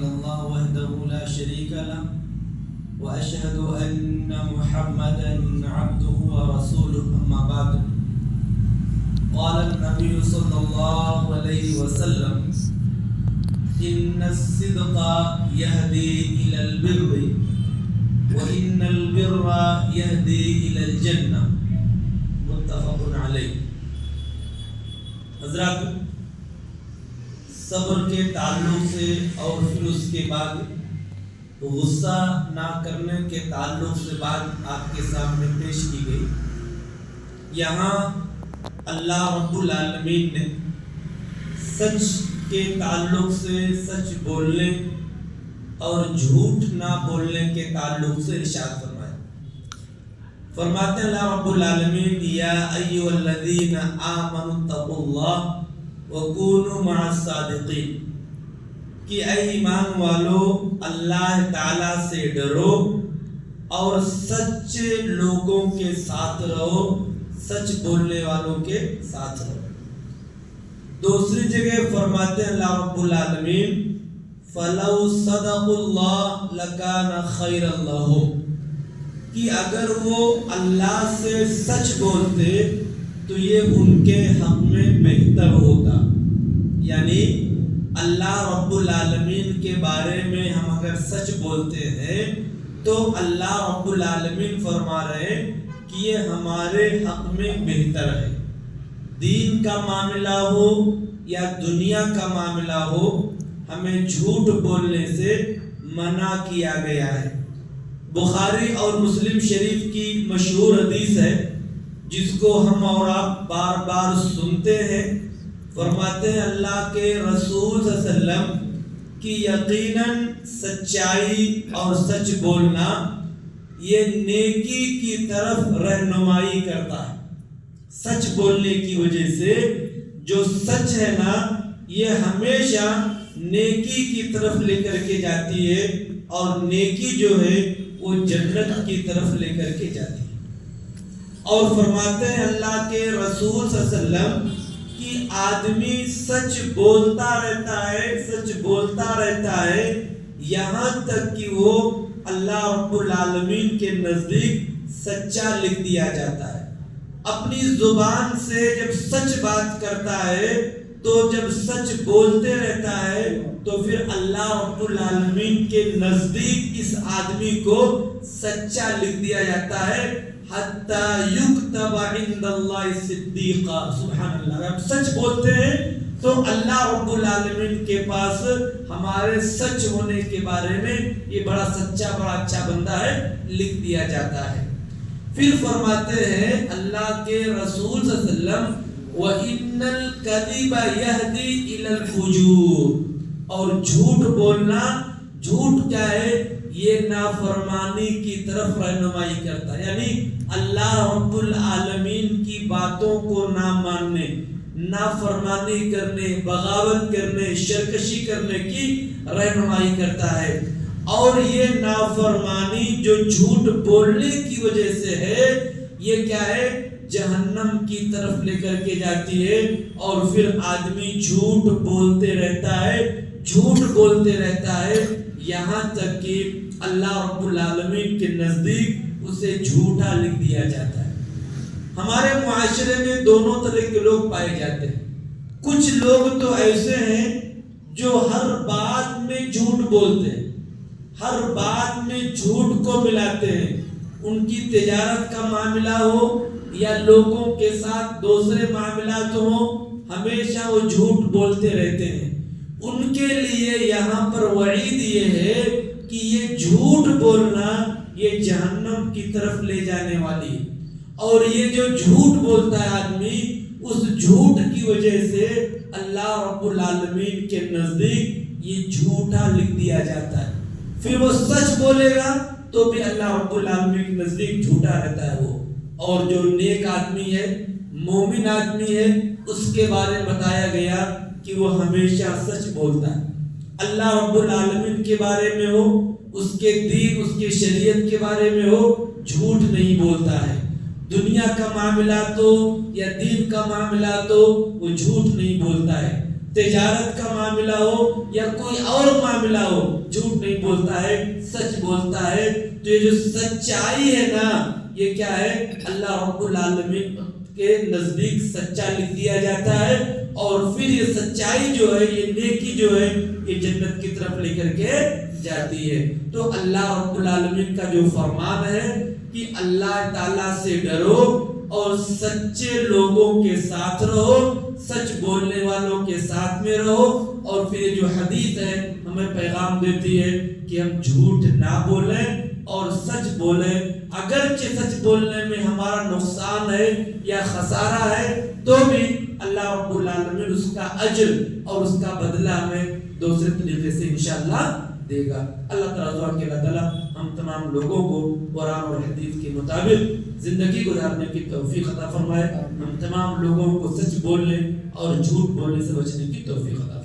إلا الله وحده لا شريك له وأشهد أن محمدا عبده ورسوله أما بعد قال النبي صلى الله عليه وسلم إن الصدق يهدي إلى البر وإن البر يهدي إلى الجنة متفق علیہ۔ حضرات، صبر کے تعلق سے اور پھر اس کے بعد غصہ نہ کرنے کے تعلق سے بات آپ کے سامنے پیش کی گئی۔ یہاں اللہ رب العالمین نے سچ کے تعلق سے سچ بولنے اور جھوٹ نہ بولنے کے تعلق سے ارشاد فرمایا۔ فرماتے ہیں اللہ رب العالمین یا ایھا الذین آمنوا اتقوا اللہ وکونوا مع الصادقین، کہ اے ایمان والو اللہ تعالی سے ڈرو اور سچے لوگوں کے ساتھ رہو، سچ بولنے والوں کے ساتھ رہو۔ دوسری جگہ فرماتے ہیں اللہ رب العالمین فَلَوْ صَدَقُوا اللَّهَ لَكَانَ خَيْرًا لَهُمْ، کہ اگر وہ اللہ سے سچ بولتے تو یہ ان کے حق میں بہتر ہوتا۔ یعنی اللہ رب العالمین کے بارے میں ہم اگر سچ بولتے ہیں تو اللہ رب العالمین فرما رہے ہیں کہ یہ ہمارے حق میں بہتر ہے۔ دین کا معاملہ ہو یا دنیا کا معاملہ ہو، ہمیں جھوٹ بولنے سے منع کیا گیا ہے۔ بخاری اور مسلم شریف کی مشہور حدیث ہے جس کو ہم اور آپ بار بار سنتے ہیں۔ فرماتے ہیں اللہ کے رسول صلی اللہ علیہ وسلم کہ یقیناً سچائی اور سچ بولنا یہ نیکی کی طرف رہنمائی کرتا ہے۔ سچ بولنے کی وجہ سے جو سچ ہے نا، یہ ہمیشہ نیکی کی طرف لے کر کے جاتی ہے، اور نیکی جو ہے وہ جنت کی طرف لے کر کے جاتی ہے۔ اور فرماتے ہیں اللہ کے رسول صلی اللہ علیہ وسلم کہ آدمی سچ بولتا رہتا ہے، سچ بولتا رہتا ہے یہاں تک کہ وہ اللہ رب العالمین کے نزدیک سچا لکھ دیا جاتا ہے۔ اپنی زبان سے جب سچ بات کرتا ہے تو جب سچ بولتے رہتا ہے تو پھر اللہ رب العالمین کے نزدیک اس آدمی کو سچا لکھ دیا جاتا ہے، حتی یکتب عند اللہ صدیقا۔ سبحان اللہ، ہم سچ بولتے ہیں تو اللہ رب العالمین کے پاس ہمارے سچ ہونے کے بارے میں یہ بڑا سچا، بڑا اچھا بندہ ہے، لکھ دیا جاتا ہے۔ پھر فرماتے ہیں اللہ کے رسول صلی اللہ علیہ وسلم وَإِنَّ الْكَذِبَ يَهْدِي إِلَى الْفُجُورِ، اور جھوٹ بولنا، جھوٹ کیا ہے؟ یہ نافرمانی کی طرف رہنمائی کرتا ہے۔ یعنی اللہ رب العالمین کی باتوں کو نہ ماننے، نافرمانی کرنے، بغاوت کرنے، سرکشی کرنے کی رہنمائی کرتا ہے۔ اور یہ نافرمانی جو جھوٹ بولنے کی وجہ سے ہے، یہ کیا ہے؟ جہنم کی طرف لے کر کے جاتی ہے۔ اور پھر آدمی جھوٹ بولتے رہتا ہے، جھوٹ بولتے رہتا ہے، یہاں تک کہ اللہ رب العالمین کے نزدیک اسے جھوٹا لکھ دیا جاتا ہے۔ ہمارے معاشرے میں دونوں طرح کے لوگ پائے جاتے ہیں۔ کچھ لوگ تو ایسے ہیں جو ہر بات میں جھوٹ بولتے ہیں، ہر بات میں جھوٹ کو ملاتے ہیں۔ ان کی تجارت کا معاملہ ہو یا لوگوں کے ساتھ دوسرے معاملات ہوں، ہمیشہ وہ جھوٹ بولتے رہتے ہیں۔ ان کے لیے یہاں پر وعید یہ ہے کہ یہ جھوٹ بولنا یہ جہنم کی طرف لے جانے والی ہے، اور یہ جو جھوٹ بولتا ہے آدمی، اس جھوٹ کی وجہ سے اللہ رب العالمین کے نزدیک یہ جھوٹا لکھ دیا جاتا ہے۔ پھر وہ سچ بولے گا تو بھی اللہ رب العالمین کے نزدیک جھوٹا رہتا ہے وہ۔ اور جو نیک آدمی ہے، مومن آدمی ہے، اس کے بارے میں بتایا گیا کہ وہ ہمیشہ سچ بولتا ہے۔ اللہ رب العالمین کے بارے میں ہو، اس کے دین، اس کے شریعت کے بارے میں ہو، جھوٹ نہیں بولتا ہے۔ دنیا کا معاملات ہو یا دین کا معاملات ہو، وہ جھوٹ نہیں بولتا ہے۔ تجارت کا معاملہ ہو یا کوئی اور معاملہ ہو، جھوٹ نہیں بولتا ہے، سچ بولتا ہے. تو یہ جو سچائی ہے نا، یہ کیا ہے؟ اللہ رب العالمین کے نزدیک سچا لکھ دیا جاتا ہے، اور پھر یہ سچائی جو ہے، یہ نیکی جو ہے، یہ جنت کی طرف لے کر کے جاتی ہے. تو اللہ رب العالمین کا جو فرمان ہے کہ اللہ تعالیٰ سے ڈرو اور سچے لوگوں کے ساتھ رہو، سچ بولنے والوں کے ساتھ میں رہو. اور پھر یہ جو حدیث ہے ہمیں پیغام دیتی ہے کہ ہم جھوٹ نہ بولیں اور سچ بولیں. اگرچہ سچ بولنے میں ہمارا نقصان ہے یا خسارہ ہے، تو بھی اللہ رب العالمین اس کا اجر اور اس کا بدلہ ہمیں دوسرے طریقے سے انشاءاللہ دے گا. اللہ تعالیٰ کہ اللہ تعالیٰ ہم تمام لوگوں کو قرآن اور حدیث کے مطابق زندگی گزارنے کی توفیق عطا فرمائے. ہم تمام لوگوں کو سچ بولنے اور جھوٹ بولنے سے بچنے کی توفیق عطا